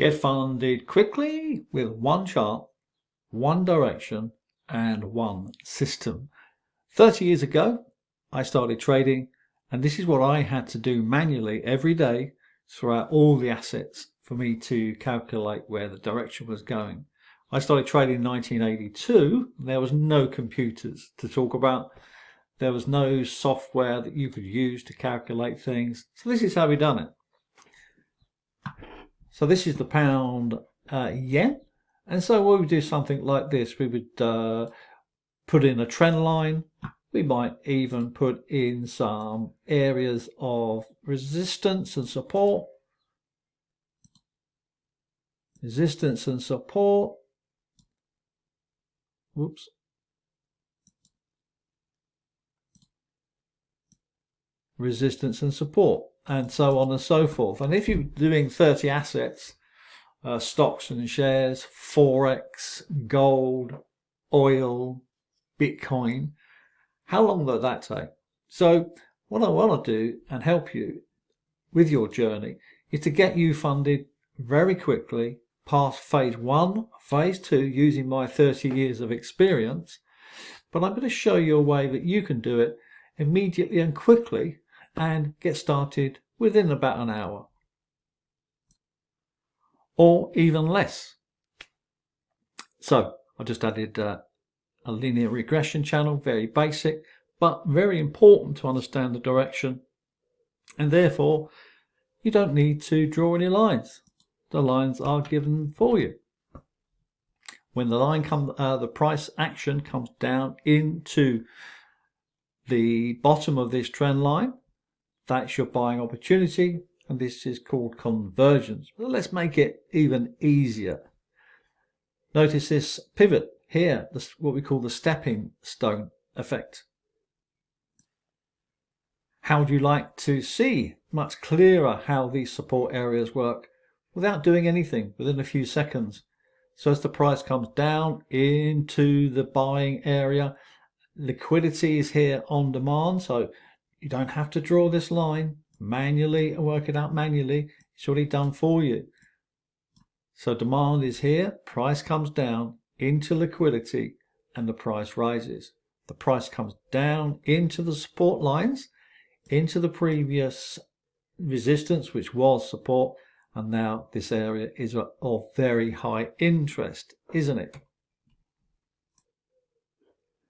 Get funded quickly with one chart, one direction, and one system. 30 years ago, I started trading, and this is what I had to do manually every day throughout all the assets for me to calculate where the direction was going. I started trading in 1982. There was no computers to talk about. There was no software that you could use to calculate things. So this is how we done it. So this is the pound yen. And so we would do something like this. We would put in a trend line. We might even put in some areas of resistance and support. Resistance and support. Whoops. Resistance and support, and so on and so forth. And if you're doing 30 assets, stocks and shares, Forex, gold, oil, Bitcoin, how long will that take? So what I want to do and help you with your journey is to get you funded very quickly past phase 1, phase 2, using my 30 years of experience. But I'm going to show you a way that you can do it immediately and quickly and get started within about an hour or even less. So I just added a linear regression channel, very basic, but very important to understand the direction, and therefore you don't need to draw any lines. The lines are given for you. When the line the price action comes down into the bottom of this trend line, that's your buying opportunity, and this is called convergence. But let's make it even easier. Notice this pivot here, this what we call the stepping stone effect. How would you like to see much clearer how these support areas work without doing anything within a few seconds? So as the price comes down into the buying area, liquidity is here on demand, so you don't have to draw this line manually and work it out manually. It's already done for you. So demand is here, price comes down into liquidity, and the price rises. The price comes down into the support lines, into the previous resistance, which was support, and now this area is of very high interest, isn't it?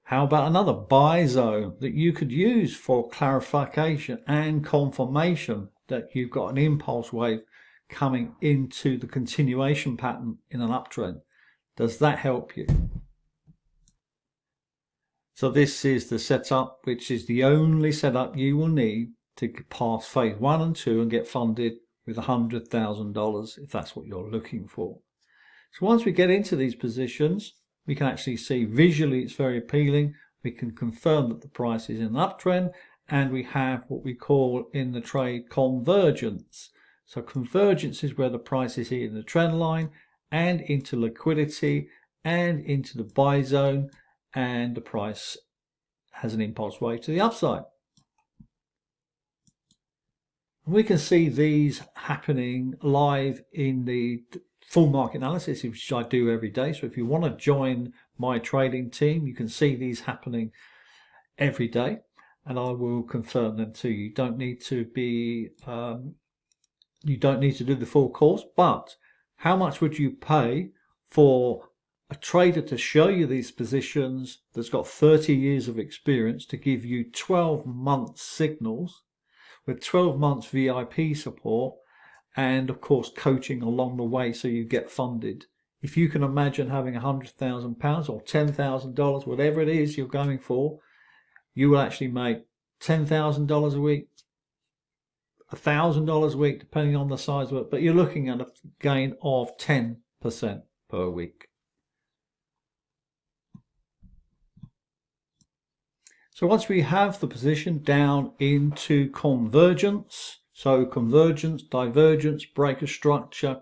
How about another buy zone that you could use for clarification and confirmation that you've got an impulse wave coming into the continuation pattern in an uptrend? Does that help you? So this is the setup, which is the only setup you will need to pass phase 1 and 2 and get funded with $100,000 if that's what you're looking for. So once we get into these positions, we can actually see visually it's very appealing. We can confirm that the price is in an uptrend, and we have what we call in the trade convergence. So convergence is where the price is here in the trend line and into liquidity and into the buy zone, and the price has an impulse wave to the upside. We can see these happening live in the full market analysis, which I do every day. So if you want to join my trading team, you can see these happening every day, and I will confirm them to you. You don't need to be you don't need to do the full course, but how much would you pay for a trader to show you these positions that's got 30 years of experience to give you 12-month signals with 12 months VIP support, and of course coaching along the way so you get funded? If you can imagine having £100,000 or $10,000, whatever it is you're going for, you will actually make $10,000 a week, $1,000 a week, depending on the size of it, but you're looking at a gain of 10% per week. So once we have the position down into convergence, so convergence, divergence, break of structure,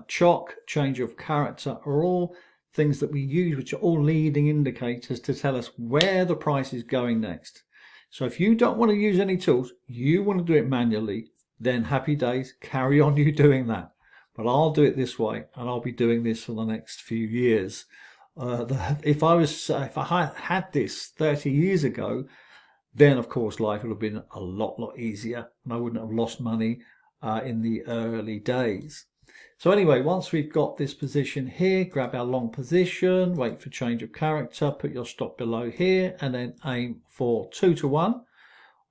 chock, change of character are all things that we use, which are all leading indicators to tell us where the price is going next. So if you don't want to use any tools, you want to do it manually, then happy days, carry on you doing that. but I'll do it this way, and I'll be doing this for the next few years. If I had this 30 years ago, then of course life would have been a lot easier, and I wouldn't have lost money in the early days. So anyway, once we've got this position here, grab our long position, wait for change of character, put your stop below here, and then aim for 2 to 1.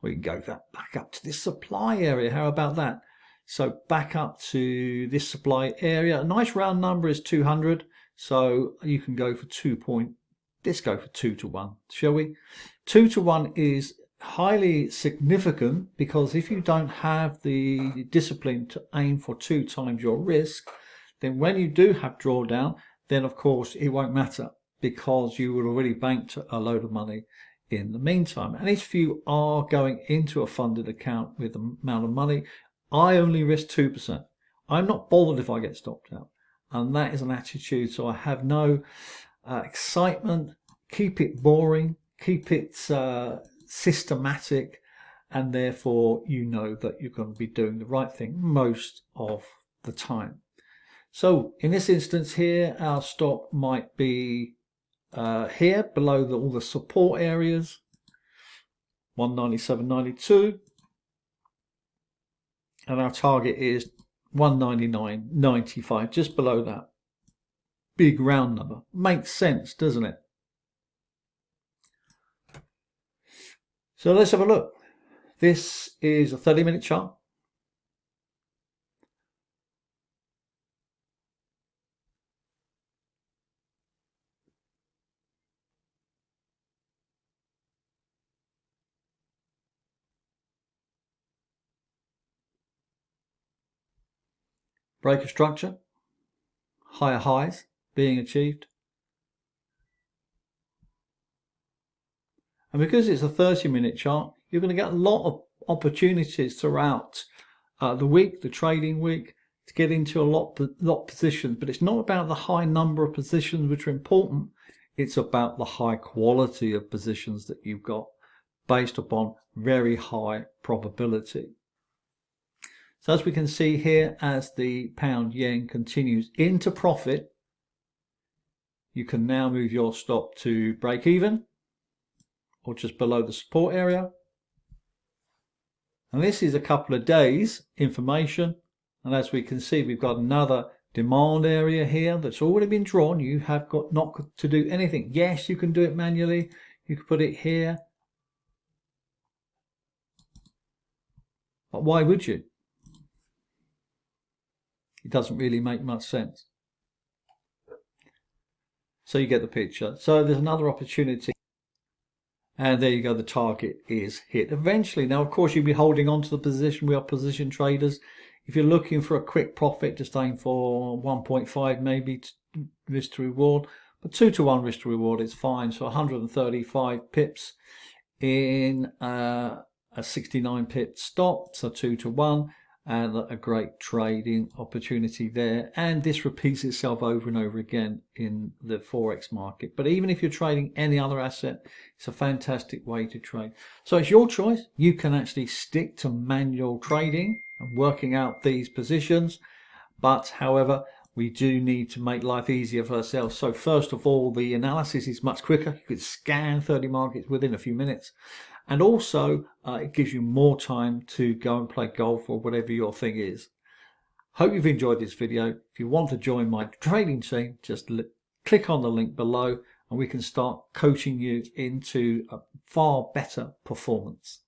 We can go back up to this supply area. How about that? So back up to this supply area. A nice round number is 200. So you can go for let's go for 2 to 1, shall we? 2 to 1 is highly significant, because if you don't have the discipline to aim for 2 times your risk, then when you do have drawdown, then of course it won't matter, because you would already banked a load of money in the meantime. And if you are going into a funded account with the amount of money, I only risk 2%. I'm not bothered if I get stopped out, and that is an attitude. So I have no excitement. Keep it boring, keep it systematic, and therefore you know that you're going to be doing the right thing most of the time. So in this instance here, our stop might be here below all the support areas, 197.92, and our target is 199.95, just below that. Big round number. Makes sense, doesn't it? So let's have a look. This is a 30-minute chart. Breaker structure, higher highs being achieved. And because it's a 30-minute chart, you're going to get a lot of opportunities throughout the week, the trading week, to get into a lot of positions. But it's not about the high number of positions which are important. It's about the high quality of positions that you've got based upon very high probability. So as we can see here, as the pound yen continues into profit, you can now move your stop to break even or just below the support area. And this is a couple of days information. And as we can see, we've got another demand area here that's already been drawn. You have got not to do anything. Yes, you can do it manually. You can put it here. But why would you? It doesn't really make much sense. So you get the picture. So there's another opportunity. And there you go, the target is hit eventually. Now, of course, you'll be holding on to the position. We are position traders. If you're looking for a quick profit, just aim for 1.5 maybe risk to reward. But 2 to 1 risk to reward is fine. So 135 pips in a 69 pip stop. So 2 to 1. And a great trading opportunity there. And this repeats itself over and over again in the Forex market. But even if you're trading any other asset, it's a fantastic way to trade. So it's your choice. You can actually stick to manual trading and working out these positions. But however, we do need to make life easier for ourselves. So first of all, the analysis is much quicker. You could scan 30 markets within a few minutes. And also, it gives you more time to go and play golf or whatever your thing is. Hope you've enjoyed this video. If you want to join my trading team, just click on the link below and we can start coaching you into a far better performance.